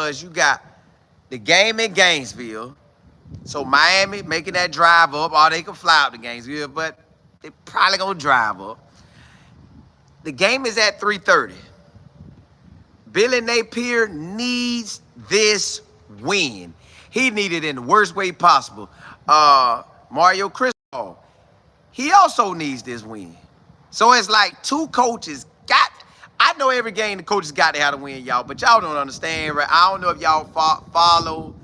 because you got the game in Gainesville. So Miami making that drive up, or they can fly out to Gainesville, but they probably gonna drive up. The game is at 3:30. Billy Napier needs this win. He needed it in the worst way possible. Mario Cristobal, he also needs this win. So it's like two coaches got. I know every game the coaches got to have to win, y'all, but y'all don't understand, right? I don't know if y'all follow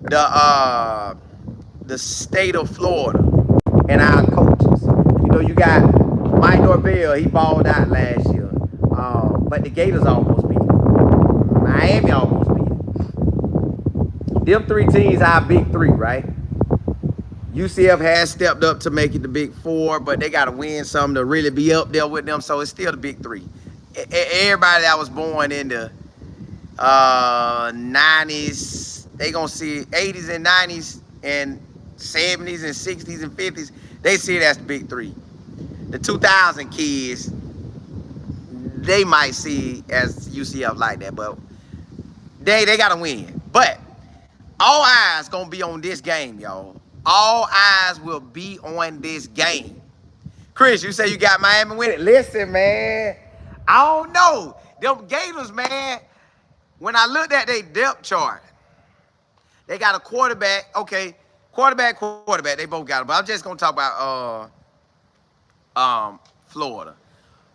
the state of Florida and our coaches. You know, you got Mike Norvell, he balled out last year. But the Gators almost beat him. Miami almost beat him. Them three teams are big three, right? UCF has stepped up to make it the big four, but they got to win something to really be up there with them, so it's still the big three. Everybody that was born in the 90s, they gonna see 80s and 90s and 70s and 60s and 50s, they see it as the big three. The 2000 kids, they might see as UCF like that, but they gotta win. But all eyes gonna be on this game, y'all. All eyes will be on this game. Chris, you say you got Miami winning. Listen, man, I don't know. Them Gators, man, when I looked at their depth chart, they got a quarterback. Okay, quarterback. They both got it. But I'm just going to talk about Florida.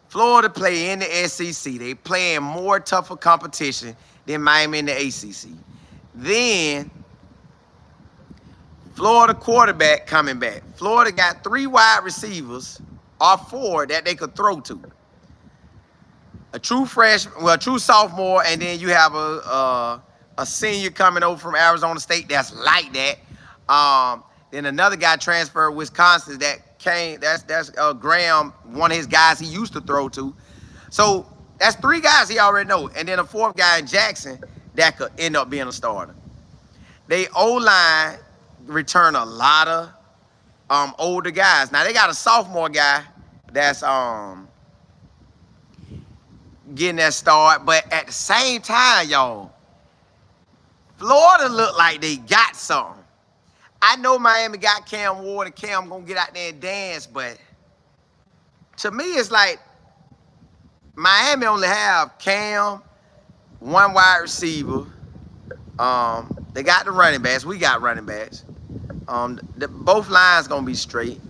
Florida play in the SEC. They playing more tougher competition than Miami in the ACC. Then Florida quarterback coming back. Florida got 3 wide receivers or 4 that they could throw to. A true freshman, well, a true sophomore, and then you have a senior coming over from Arizona State that's like that. Then another guy transferred Wisconsin that came. That's Graham, one of his guys he used to throw to. So that's 3 guys he already know, and then a 4th guy in Jackson that could end up being a starter. They O-line return a lot of older guys. Now they got a sophomore guy that's getting that start, but at the same time, y'all, Florida look like they got something. I know Miami got Cam Ward and Cam gonna get out there and dance, but to me, it's like Miami only have Cam, 1 wide receiver. They got the running backs. We got running backs. Both lines gonna be straight.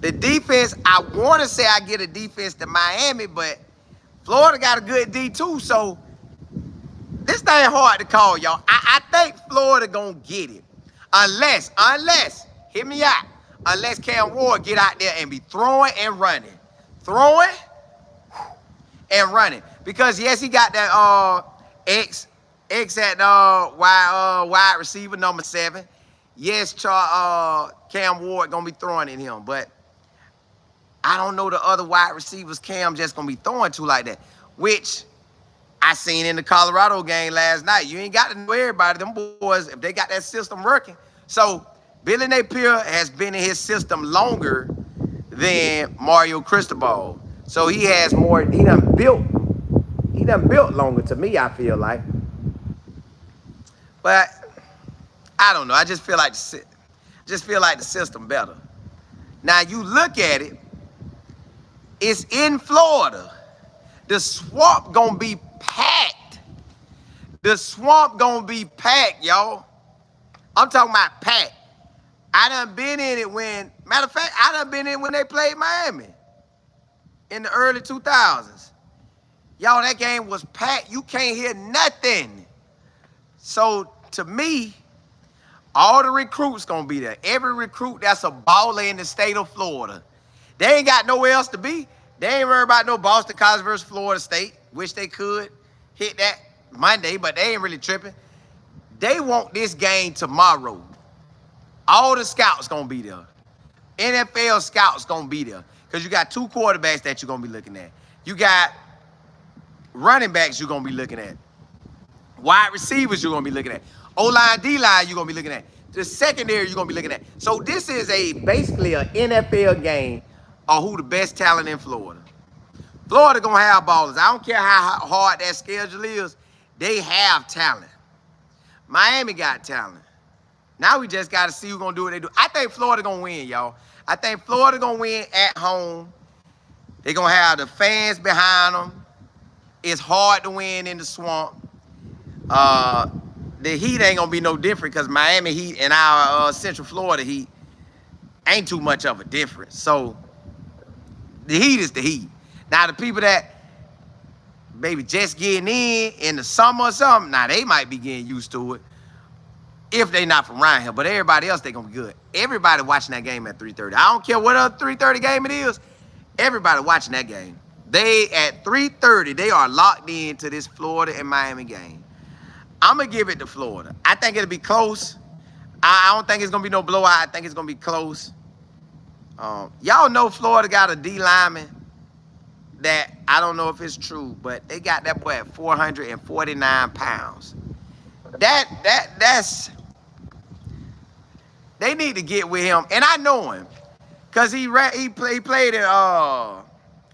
The defense, I want to say I get a defense to Miami, but Florida got a good D too, so this thing hard to call, y'all. I think Florida gonna get it. Unless, hear me out, unless Cam Ward get out there and be throwing and running. Throwing and running. Because, yes, he got that X at wide receiver, number 7. Yes, Cam Ward gonna be throwing in him, but I don't know the other wide receivers Cam just gonna be throwing to like that, which I seen in the Colorado game last night. You ain't got to know everybody. Them boys, if they got that system working. So Billy Napier has been in his system longer than Mario Cristobal. So he has more, he done built longer to me, I feel like. But I don't know. I just feel like the system better. Now you look at it, it's in Florida. The swamp gonna be packed. The swamp gonna be packed, y'all. I'm talking about packed. I done been in it when, matter of fact, I done been in when they played Miami in the early 2000s. Y'all, that game was packed. You can't hear nothing. So to me, all the recruits gonna be there. Every recruit that's a baller in the state of Florida. They ain't got nowhere else to be. They ain't worried about no Boston College versus Florida State. Wish they could hit that Monday, but they ain't really tripping. They want this game tomorrow. All the scouts gonna be there. NFL scouts gonna be there. Because you got 2 quarterbacks that you're gonna be looking at. You got running backs you're gonna be looking at. Wide receivers you're gonna be looking at. O-line, D-line you're gonna be looking at. The secondary you're gonna be looking at. So this is basically an NFL game of who the best talent in Florida. Florida gonna have ballers. I don't care how hard that schedule is. They have talent. Miami got talent. Now we just got to see who's going to do what they do. I think Florida going to win, y'all. I think Florida going to win at home. They're going to have the fans behind them. It's hard to win in the swamp. The Heat ain't going to be no different because Miami Heat and our Central Florida Heat ain't too much of a difference. So the Heat is the Heat. Now, the people that maybe just getting in the summer or something, now they might be getting used to it if they not from around here. But everybody else, they going to be good. Everybody watching that game at 3:30. I don't care what other 3:30 game it is. Everybody watching that game. They, at 3:30, they are locked into this Florida and Miami game. I'm going to give it to Florida. I think it'll be close. I don't think it's going to be no blowout. I think it's going to be close. Y'all know Florida got a D lineman that I don't know if it's true, but they got that boy at 449 pounds. That's they need to get with him, and I know him, cause he played at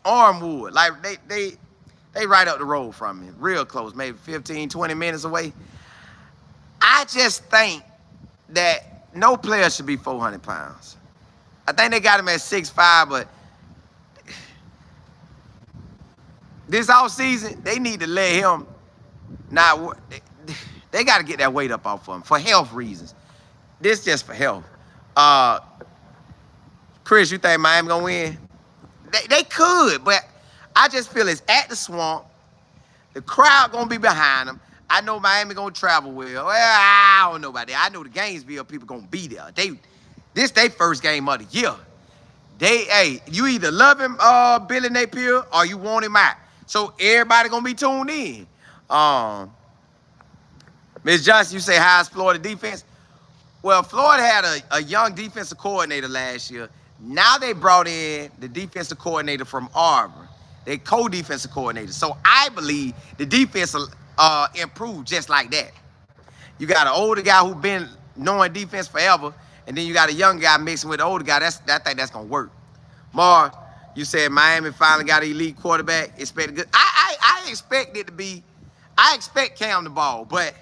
Armwood. Like they right up the road from me, real close, maybe 15, 20 minutes away. I just think that no player should be 400 pounds. I think they got him at 6'5", but this offseason, they need to let him not. They got to get that weight up off of him for health reasons. This just for health. Chris, you think Miami gonna win? They could, but I just feel it's at the swamp. The crowd gonna be behind them. I know Miami gonna travel well. Well, I don't know about that. I know the Gainesville people gonna be there. This their first game of the year. Hey, you either love him, Billy Napier, or you want him out. So everybody gonna be tuned in. Ms. Johnson, you say how's Florida defense? Well, Florida had a young defensive coordinator last year. Now they brought in the defensive coordinator from Auburn. They co-defensive coordinator. So I believe the defense will improve just like that. You got an older guy who been knowing defense forever, and then you got a young guy mixing with the older guy. I think that's gonna work. Mar, you said Miami finally got an elite quarterback. Expect good. I expect it to be. I expect Cam the ball, but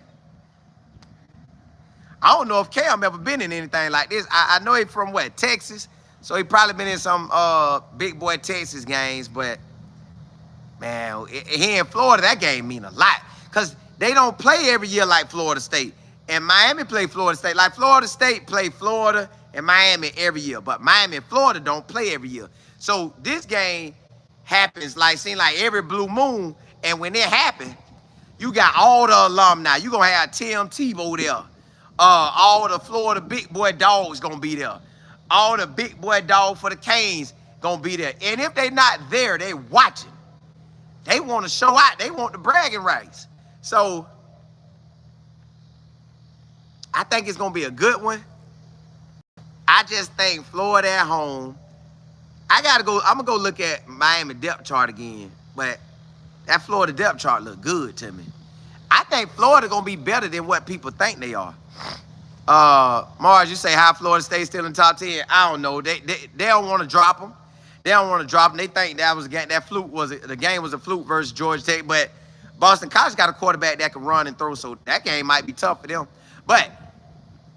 I don't know if Cam ever been in anything like this. I know he from what, Texas, so he probably been in some big boy Texas games. But man, here in Florida, that game mean a lot because they don't play every year like Florida State, and Miami play Florida State. Like Florida State play Florida and Miami every year, but Miami and Florida don't play every year. So this game happens seem like every blue moon, and when it happens, you got all the alumni. You gonna have Tim Tebow there. All the Florida big boy dogs gonna be there. All the big boy dogs for the Canes gonna be there. And if they not there, they watching. They want to show out. They want the bragging rights. So I think it's gonna be a good one. I just think Florida at home. I'm gonna go look at Miami depth chart again, but that Florida depth chart look good to me. I think Florida gonna be better than what people think they are. Mars, you say how Florida State still in top 10? I don't know. They don't want to drop them. They don't want to drop them. They think that was the game was a fluke versus Georgia Tech, but Boston College got a quarterback that can run and throw, so that game might be tough for them. But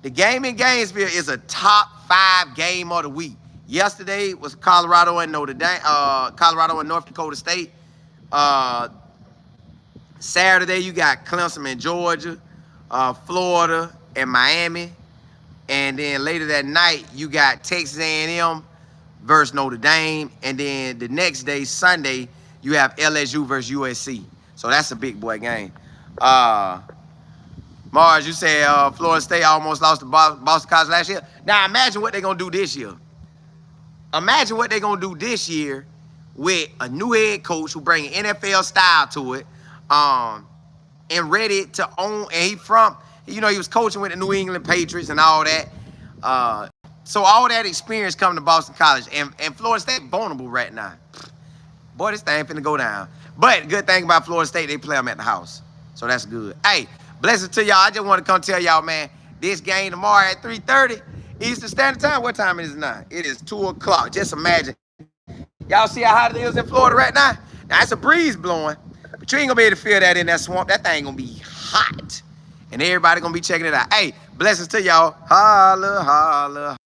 the game in Gainesville is a top 5 game of the week. Yesterday was Colorado and Notre Dame, Colorado and North Dakota State. Saturday you got Clemson and Georgia, Florida and Miami, and then later that night you got Texas A&M versus Notre Dame, and then the next day, Sunday, you have LSU versus USC. So that's a big boy game. Mars, you said Florida State almost lost to Boston College last year. Now imagine what they're gonna do this year. Imagine what they're gonna do this year with a new head coach who bring NFL style to it, and ready to own. And he was coaching with the New England Patriots and all that. So all that experience coming to Boston College, and Florida State vulnerable right now. Boy, this thing finna go down. But good thing about Florida State, they play them at the house, so that's good. Hey, blessings to y'all. I just want to come tell y'all, man, this game tomorrow at 3:30 Eastern Standard Time. What time it is now? It is 2 o'clock. Just imagine. Y'all see how hot it is in Florida right now? Now, it's a breeze blowing, but you ain't gonna be able to feel that in that swamp. That thing gonna be hot. And everybody gonna be checking it out. Hey, blessings to y'all. Holla, holla.